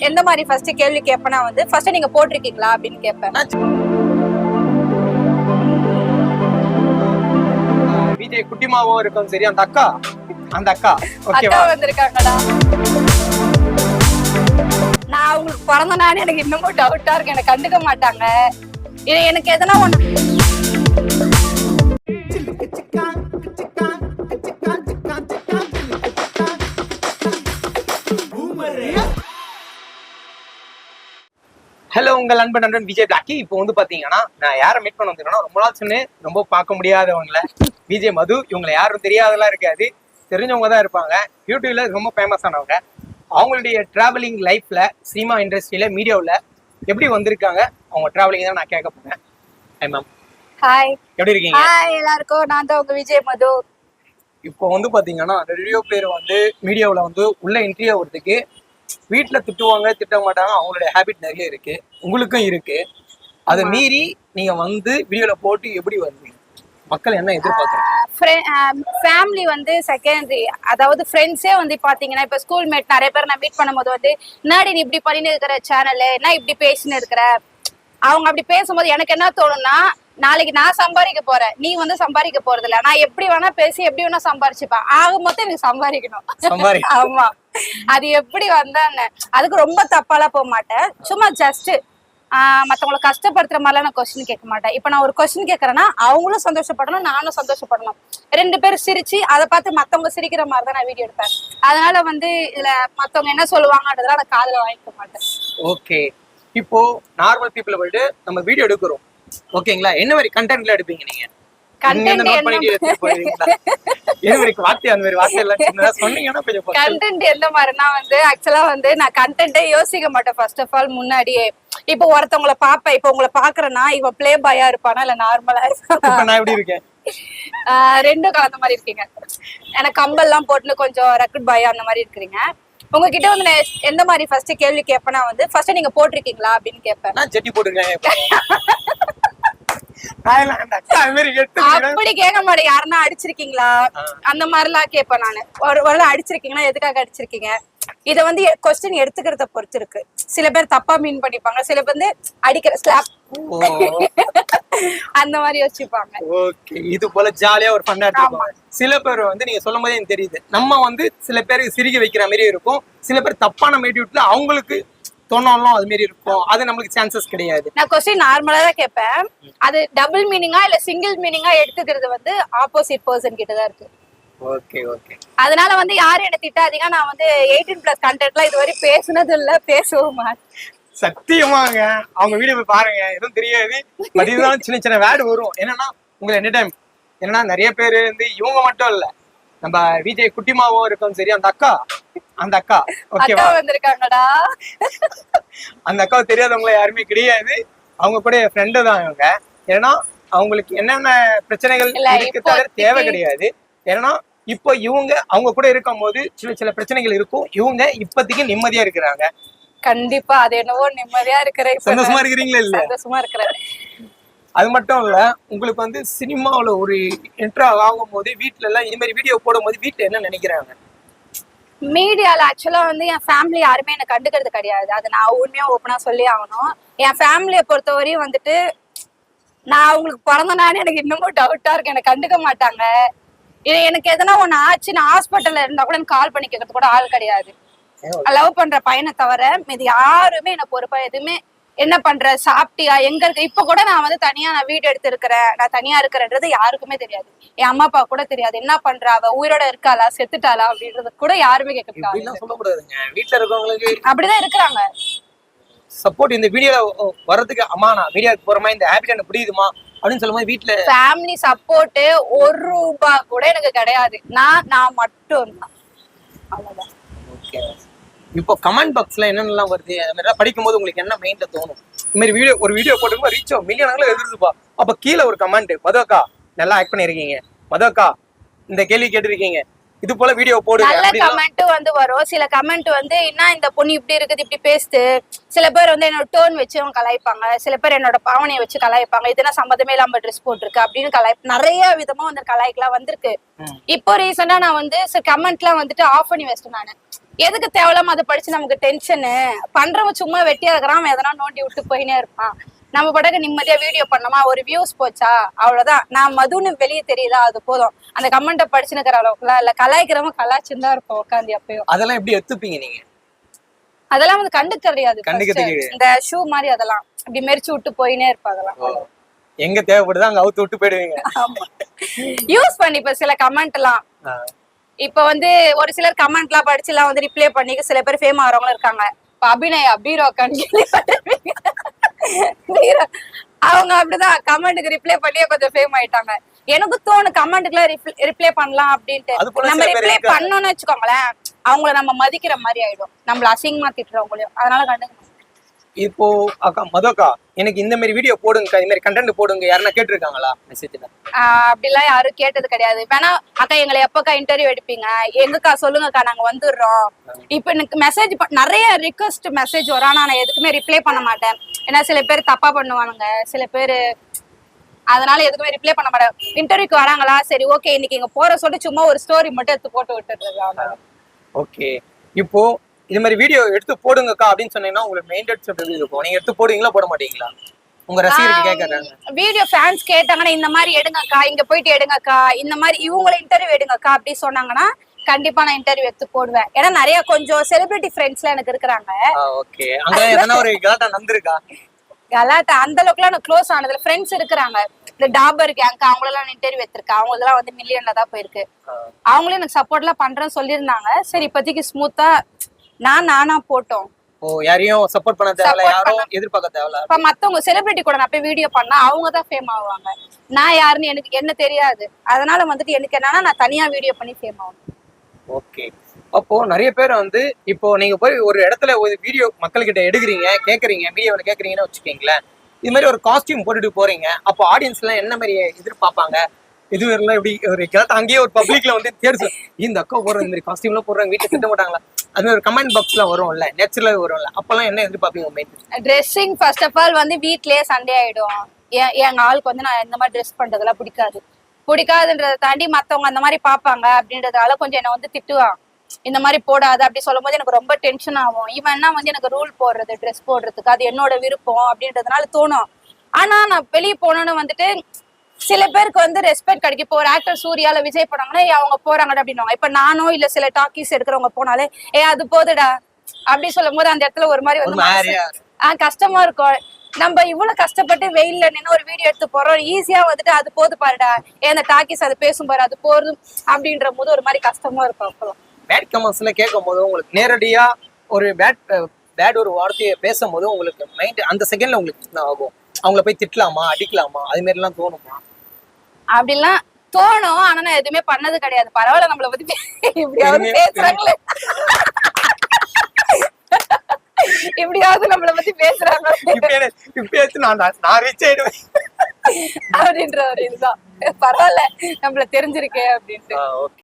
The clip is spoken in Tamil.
எந்த மாதிரி ஃபர்ஸ்ட் கேள்வி கேட்பேன்னா வந்து ஃபர்ஸ்ட் நீங்க போட்டிருக்கீங்களா அப்படின்னு கேட்பேன். விஜய் குட்டிமாவும் இருக்கும் சரி அந்த அக்கா அக்கா வந்திருக்காங்கடா. நான் அவங்களுக்கு பிறந்தனான்னு எனக்கு இன்னமும் டவுட்டா இருக்கு. எனக்கு கண்டுக்க மாட்டாங்க. எனக்கு எதனா ஒண்ணு ஹலோ, உங்கள் அன்பு நண்பன் விஜய் பிளாக்கி. இப்போ வந்து பாத்தீங்கன்னா நான் யாரை மீட் பண்ண வந்திருக்கேன்னா ரொம்ப நாள் சொன்னேன், ரொம்ப பார்க்க முடியாதவங்கள விஜய் மது. இவங்களை யாரும் தெரியாதெல்லாம் இருக்காது, தெரிஞ்சவங்க தான் இருப்பாங்க. யூடியூப்ல ரொம்ப ஃபேமஸ் ஆனவங்க. அவங்களுடைய டிராவலிங் லைஃப்ல சினிமா இண்டஸ்ட்ரியில மீடியாவில் எப்படி வந்திருக்காங்க, அவங்க டிராவலிங் தான் நான் கேட்க போறேன். Hi ma'am. ஹாய், எப்படி இருக்கீங்க? ஹாய் எல்லாருக்கும். நான் தான் உங்க விஜய் மது. இப்போ வந்து பாத்தீங்கன்னா நிறைய பேர் வந்து மீடியாவில் வந்து உள்ள என்ட்ரி ஆகுறதுக்கு வீட்டுல திட்டுவாங்க, திட்ட மாட்டாங்க. அவங்களுடைய ஹேபிட் நிறைய இருக்கு, உங்களுக்கும் இருக்கு. அதை மீறி நீங்க வந்து வீடியோல போட்டு எப்படி வருவீங்க? மக்கள் என்ன எதிர்பார்க்கறாங்க? ஃபேமிலி வந்து செகண்டரி. அதாவது ஃப்ரெண்ட்ஸே வந்து பாத்தீங்கன்னா இப்ப ஸ்கூல் மேட் நிறைய பேர் நான் மீட் பண்ணும்போது வந்து என்னடி நீ இப்படி பண்ணின்னு இருக்கிற சேனல்ல, என்ன இப்படி பேசின்னு இருக்கிற, அவங்க அப்படி பேசும்போது எனக்கு என்ன தோணும்னா, நாளைக்கு நான் சம்பாதிக்க போறேன், நீ வந்து சம்பாதிக்க போறது இல்ல. நான் எப்படி வேணா பேசி எப்படி வேணா சம்பாரிச்சுப்பேன். ஆக மொத்தம் எனக்கு சம்பாதிக்கணும். ஆமா, அது எப்படி வந்தான்னு அதுக்கு ரொம்ப தப்பாலாம் போக மாட்டேன். சும்மா ஜஸ்ட் மத்தவங்களை கஷ்டப்படுத்துற மாதிரிலாம் நான் கொஸ்டின் கேட்க மாட்டேன். இப்ப நான் ஒரு கொஸ்டின் கேட்கறேன்னா அவங்களும் சந்தோஷப்படணும், நானும் சந்தோஷப்படணும். 2 பேரும் சிரிச்சு அதை பார்த்து மத்தவங்க சிரிக்கிற மாதிரி தான் நான் வீடியோ எடுப்பேன். அதனால வந்து இதுல மத்தவங்க என்ன சொல்லுவாங்கன்றதெல்லாம் நான் காதுல வாங்கிக்க மாட்டேன். ஓகே, இப்போ நார்மல் பீப்புள் போயிட்டு நம்ம வீடியோ எடுக்கிறோம், ஓகேங்களா? என்ன மாதிரி கண்டென்ட்ல எடுப்பீங்க நீங்க? கண்டென்ட் எந்த மாதிரினா வந்து ஆக்சுவலா வந்து நான் கண்டென்ட்டே யோசிக்க மாட்டேன் ஃபர்ஸ்ட் ஆஃப் ஆல் முன்னாடியே. இப்போ ஒருத்தவங்களை பாப்பேன், இப்போ உங்களை பாக்குறேன்னா இவ பிளே பாயா இருப்பானா இல்ல நார்மலா இருக்கேன்? ரெண்டும் கலந்த மாதிரி இருக்கீங்க. எனக்கு கம்பல் எல்லாம் போட்டுன்னு கொஞ்சம் ரெக்கட் பாயா அந்த மாதிரி இருக்கிறீங்க. உங்ககிட்ட வந்து எந்த மாதிரி ஃபர்ஸ்ட் கேள்வி கேட்பேன்னா வந்து ஃபர்ஸ்ட் நீங்க போட்டிருக்கீங்களா அப்படின்னு கேட்பேன். நான் ஜெட்டி போட்டிருக்கேன் அப்படி கேட்க மாட்டேன். யாருன்னா அடிச்சிருக்கீங்களா அந்த மாதிரி எல்லாம் கேட்பேன் நானு. ஒரு அடிச்சிருக்கீங்கன்னா எதுக்காக அடிச்சிருக்கீங்க? இத வந்து கொஸ்டின் எடுத்துக்கிறத பொறுத்து இருக்கு. சில பேர் தப்பா மீன் பண்ணிப்பாங்க, சில பேர் வந்து அடிக்கிற ஸ்லாப் அந்த மாதிரி யோசிப்பாங்க. ஓகே, இது போல ஜாலியா ஒரு ஃபன்னா எடுத்துப்பாங்க. சில பேர் வந்து நீங்க சொல்லும் போதே எனக்கு தெரியுது, நம்ம வந்து சில பேருக்கு சிரிக்க வைக்கிற மாதிரி இருக்கும், சில பேர் தப்பான மேட்டிவ்ல அவங்களுக்கு தோணாலும் அது மாதிரி இருக்கும். அது நம்மளுக்கு சான்சஸ் கிடையாது. நான் கொஸ்டின் நார்மலா தான் கேட்பேன். அது டபுள் மீனிங்கா இல்ல சிங்கிள் மீனிங்கா எடுத்துக்கிறது வந்து ஆப்போசிட் பர்சன் கிட்ட தான் இருக்கு. ஓகே ஓகே, அதனால வந்து யாரும் என்ன திட்டாதீங்க. நான் வந்து 18+ கண்டென்ட்லாம் இதுவரை பேசுனது இல்ல, பேசவும் மாட்டேன். சத்தியமாங்க. அவங்க வீடியோ போய் பாருங்க, எதுவும் தெரியாது. பட் இதுதான் சின்ன சின்ன வேர்டு வரும். என்னன்னா உங்களுக்கு எனி டைம் என்னன்னா நிறைய பேர் வந்து இவங்க மட்டும் இல்ல, நம்ம விஜய் குட்டிமாவும் இருக்கும் சரி அந்த அக்கா ஓகேவா வந்திருக்காங்கடா. அந்த அக்காவை தெரியாதவங்கள யாருமே கிடையாது. அவங்க கூட என் ஃப்ரெண்டு தான் இவங்க. ஏன்னா அவங்களுக்கு என்னென்ன பிரச்சனைகள் இருக்கு தேவை கிடையாது. ஏன்னா இப்போ இவங்க அவங்க கூட இருக்கும் போது சில பிரச்சனைகள் இருக்கும். இவங்க இப்போதைக்கு நிம்மதியா இருக்கிறாங்க. கண்டிப்பா அது என்னவோ நிம்மதியா இருக்கிறேன். சந்தோஷமா இருக்கிறீங்களா? இல்ல சந்தோஷமா இருக்கிறேன். அது மட்டும் இல்ல, உங்களுக்கு வந்து சினிமாவில் ஒரு என்ட்ரா ஆகும் போது வீட்டுல எல்லாம் இது மாதிரி வீடியோ போடும் போது வீட்டுல என்ன நினைக்கிறாங்க? மீடியால ஆக்சுவலா வந்து என் ஃபேமிலி யாருமே என்ன கண்டுக்கிறது கிடையாது. அது நான் உண்மையா ஓப்பனா சொல்லி ஆகணும். என் ஃபேமிலியை பொறுத்தவரையும் வந்துட்டு நான் அவங்களுக்கு பிறந்தனான்னு எனக்கு இன்னமும் டவுட்டா இருக்கு. எனக்கு கண்டுக்க மாட்டாங்க. எனக்கு எதனா ஒண்ணு ஆச்சு, நான் ஹாஸ்பிட்டல்ல இருந்தா கூட எனக்கு கால் பண்ணி கேட்கறது கூட ஆள் கிடையாது. லவ் பண்ற பையனை தவிர இது யாருமே என்ன பொறுப்பா எதுவுமே என்ன பண்ற, சாப்பிட்டியா, எங்க இருக்க, இப்ப கூட நான் வந்து தனியா நான் வீடு எடுத்து இருக்கிறேன், நான் தனியா இருக்கிறேன்றது யாருக்குமே தெரியாது. என் அம்மா அப்பா கூட தெரியாது. என்ன பண்றா, அவ உயிரோட இருக்காளா செத்துட்டாளா அப்படின்றது கூட யாருமே கேட்கறாங்க. சொல்லக்கூடாதுங்க, வீட்டுல இருக்கவங்களுக்கு அப்படிதான் இருக்கிறாங்க. சப்போர்ட் இந்த வீடியோல வர்றதுக்கு அம்மா நான் வீடியோக்கு போறமா, இந்த ஹேபிட் எனக்கு புரியுதுமா அப்படின்னு சொல்லும்போது வீட்டுல ஃபேமிலி சப்போர்ட் 1 ரூபாய் கூட எனக்கு கிடையாது. நான் மட்டும் தான். அவ்வளவுதான். ஓகே, இப்போ கமெண்ட் பாக்ஸ்ல என்னென்னலாம் வருது, அது மாதிரி படிக்கும் போது உங்களுக்கு என்ன மைண்ட்ல தோணும்? இந்த மாதிரி ஒரு வீடியோ போட்டுக்கும் ரீச் ஆகும், மில்லியனால எதிர்த்துப்பா. அப்ப கீழே ஒரு கமெண்ட், மதுக்கா நல்லா ஆக்ட் பண்ணிருக்கீங்க, மதுக்கா இந்த கேள்வி கேட்டிருக்கீங்க, இது போல வீடியோ போடுங்க. நல்ல கமெண்ட் வந்து வரும். சில கமெண்ட் வந்து என்ன இந்த பொண்ணு இப்படி இருக்குது, இப்படி பேசுது. சில பேர் வந்து என்னோட டோன் வச்சு அவங்க கலாய்ப்பாங்க, சில பேர் என்னோட பாவனையை வச்சு கலாய்ப்பாங்க. இதெல்லாம் சம்பந்தமே இல்லாம ட்ரெஸ் போட்டிருக்கு அப்படின்னு நிறைய விதமா வந்து கலாய்க்கெல்லாம் வந்திருக்கு. இப்போ ரீசெண்டா நான் வந்து கமெண்ட்லாம் வந்துட்டு ஆஃப் பண்ணி வச்சிட்டேன் நானு. எதுக்கு தேவையில்லாம அதை படிச்சு நமக்கு டென்ஷனு பண்றவன் சும்மா வெட்டியா இருக்கிறான் அவன் எதனா நோண்டி விட்டு போயினே இருப்பான். நம்ம படகு நிம்மதியா வீடியோ பண்ணோமா ஒரு வியூஸ் போச்சா அவ்வளவுதான். நான் மதுன்னு வெளியே தெரியுதா அது போதும். அந்த கமெண்ட்டை படிச்சுனுக்கிற அளவுக்குலாம் இல்ல, கலாய்க்கிறவங்க கலாய்ச்சுன்னு தான் இருப்போம் உட்காந்து எப்பயும். அதெல்லாம் எப்படி எடுத்துப்பீங்க நீங்க? அதெல்லாம் வந்து கண்டுக்க கிடையாது. கண்டுக்கிறது இந்த ஷூ மாதிரி அதெல்லாம் அப்படி மெரிச்சு விட்டு போயினே இருப்பாங்க. எங்க தேவைப்படுதோ அங்க அவுத்து விட்டு போயிடுவீங்க. ஆமா யூஸ் பண்ணி இப்ப சில கமெண்ட் எல்லாம் இப்ப வந்து ஒரு சிலர் கமெண்ட் எல்லாம் படிச்சு எல்லாம் வந்து ரிப்ளை பண்ணி சில பேர் ஃபேம் ஆகிறவங்களும் இருக்காங்க. இப்ப அபிநயா பீரோக்கான்னு கேள்விப்பட்டிருப்பீங்க. அவங்க அப்படிதான் கமெண்ட்டுக்கு ரிப்ளை பண்ணியே கொஞ்சம் ஃபேம் ஆயிட்டாங்க. எனக்கு தோணு கமெண்ட்டுக்குலாம் ரிப்ளை பண்ணலாம் அப்படின்ட்டு. நம்ம ரிப்ளை பண்ணோம்னு வச்சுக்கோங்களேன் அவங்கள நம்ம மதிக்கிற மாதிரி ஆயிடும், நம்மள அசிங்கமா திட்டுறவங்களையும். அதனால கண்டுக்க. இப்போ அக்கா மதுக்கா எனக்கு இந்த மாதிரி வீடியோ போடுங்க, இந்த மாதிரி கண்டென்ட் போடுங்க யாருன்னா கேட்டிருக்காங்களா மெசேஜ்ல? அப்படிலாம் யாரும் கேட்டது கிடையாது. வேணா அக்கா எங்களை எப்பக்கா இன்டர்வியூ எடுப்பீங்க, எங்கக்கா சொல்லுங்கக்கா நாங்க வந்துடுறோம். இப்ப எனக்கு மெசேஜ் நிறைய ரிக்வெஸ்ட் மெசேஜ் வரும், ஆனா நான் எதுக்குமே ரிப்ளை பண்ண மாட்டேன். ஏன்னா சில பேர் தப்பா பண்ணுவானுங்க சில பேரு, அதனால எதுக்குமே ரிப்ளை பண்ண மாட்டேன். இன்டர்வியூக்கு வராங்களா சரி ஓகே இன்னைக்கு இங்க போற சொல்லி சும்மா ஒரு ஸ்டோரி மட்டும் எடுத்து போட்டு விட்டுறது. ஓகே இப்போ இது மாதிரி வீடியோ எடுத்து போடுங்கக்கா அப்படின்னு சொன்னீங்கன்னா உங்களுக்கு மெயின்டெனன்ஸ் எப்படி இருக்கும்? நீங்க எடுத்து போடுவீங்களா போட மாட்டீங்களா? உங்க ரசிகருக்கு கேக்குறாங்க. வீடியோ ஃபேன்ஸ் கேட்டாங்கன்னா இந்த மாதிரி எடுங்கக்கா இங்க போயிட்டு எடுங்கக்கா இந்த மாதிரி இவங்கள இன்டர்வியூ எடுங்கக்கா அப்படி சொன்னாங்கன்னா கண்டிப்பா நான் இன்டர்வியூ எடுத்து போடுவேன். ஏன்னா நிறைய கொஞ்சம் செலிபிரிட்டி ஃப்ரெண்ட்ஸ்லாம் எனக்கு இருக்கிறாங்க. ஓகே அங்க எதனா ஒரு கலாட்டா நடந்துருக்கா? கலாட்டா அந்த அளவுக்குலாம் எனக்கு க்ளோஸ் ஆனதுல ஃப்ரெண்ட்ஸ் இருக்கிறாங்க. இந்த டாபர் கேங்க் அவங்களெல்லாம் இன்டர்வியூ எடுத்திருக்கேன். அவங்க எல்லாம் வந்து மில்லியன்ல தான் போயிருக்கு. அவங்களும் எனக்கு சப்போர்ட் எல்லாம் பண்றேன்னு சொல்லியிருந்தாங்க. சரி இப்போதைக்கு ஸ்மூத்தா நானா போட்டோம். ஓ யாரையும் சப்போர்ட் பண்ண தேவையில்ல, யாரும் எதிர்பார்க்க தேவையில்ல. இப்ப மத்தவங்க செலிபிரிட்டி கூட நான் போய் வீடியோ பண்ணா அவங்க தான் ஃபேம் ஆவாங்க, நான் யாருன்னு எனக்கு என்ன தெரியாது. அதனால வந்துட்டு எனக்கு என்னன்னா நான் தனியா வீடியோ பண்ணி ஃபேம் ஆகும். ஓகே அப்போ நிறைய பேர் வந்து இப்போ நீங்க போய் ஒரு இடத்துல ஒரு வீடியோ மக்கள்கிட்ட எடுக்கிறீங்க கேக்குறீங்க வீடியோல கேக்குறீங்கன்னு வச்சுக்கீங்களேன், இது மாதிரி ஒரு காஸ்டியூம் போட்டுட்டு போறீங்க, அப்போ ஆடியன்ஸ் எல்லாம் என்ன மாதிரி எதிர்பார்ப்பாங்க? இது வரலாம் இப்படி ஒரு அங்கேயே ஒரு பப்ளிக்ல வந்து தேர்வு இந்த அக்கா போடுற இந்த மாதிரி காஸ்டியூம் எல்லாம் போடுறாங்க வீட்டுல திட்ட மாட்டாங்களா? அது ஒரு கமெண்ட் பாக்ஸ்ல வரும்ல, நேச்சுரலா வரும்ல, அப்பெல்லாம் என்ன எதிர்பார்ப்பீங்க? ட்ரெஸ்ஸிங் ஃபர்ஸ்ட் ஆஃப் ஆல் வந்து வீட்லயே சண்டே ஆயிடும். எங்க ஆளுக்கு வந்து நான் இந்த மாதிரி ட்ரெஸ் பண்றதெல்லாம் பிடிக்காதுன்றதை தாண்டி மத்தவங்க அந்த மாதிரி பாப்பாங்க அப்படின்றதால கொஞ்சம் என்ன வந்து திட்டுவான். இந்த மாதிரி போடாது அப்படி சொல்லும் போது எனக்கு ரொம்ப டென்ஷன் ஆகும். இவன் என்ன வந்து எனக்கு ரூல் போடுறது ட்ரெஸ் போடுறதுக்கு அது என்னோட விருப்பம் அப்படின்றதுனால தோணும். ஆனா நான் வெளியே போனோன்னு வந்துட்டு சில பேருக்கு வந்து ரெஸ்பெக்ட் கிடைக்கும். இப்போ ஒரு ஆக்டர் சூர்யால விஜய் போனாங்கன்னா அவங்க போறாங்கடா அப்படின்னுவாங்க. இப்ப நானும் இல்ல சில டாக்கீஸ் எடுக்கிறவங்க போனாலே அது போதுடா அப்படி சொல்லும் போது அந்த இடத்துல ஒரு மாதிரி வந்து கஷ்டமா இருக்கும். நம்ம இவ்வளவு கஷ்டப்பட்டு வெயில்ல நின்று ஒரு வீடியோ எடுத்து போறோம், ஈஸியா வந்துட்டு அது போது பாருடா அந்த டாக்கீஸ் அது பேசும் பாரு அது போதும் அப்படின்ற போது ஒரு மாதிரி கஷ்டமா இருக்கும். அப்பெல்லாம் பேட் கமெண்ட்ஸ்ல கேட்கும் போது உங்களுக்கு நேரடியா ஒரு பேட் ஒரு வார்த்தையை பேசும்போது உங்களுக்கு மைண்ட் அந்த செகண்ட்ல உங்களுக்கு என்ன ஆகும்? அவங்கள போய் திட்டலாமா அடிக்கலாமா அது மாதிரி எல்லாம் தோணுமா? அப்படிலாம் தோணும், ஆனா நான் எதுவுமே பண்ணது கிடையாது. பரவாயில்ல நம்மள பத்தி இப்படியாவது பேசுறாங்களே இப்படியாவது நம்மள பத்தி பேசுறாங்க அப்படின்ற ஒரு இதுதான். பரவாயில்ல நம்மள தெரிஞ்சிருக்கே அப்படின்ட்டு.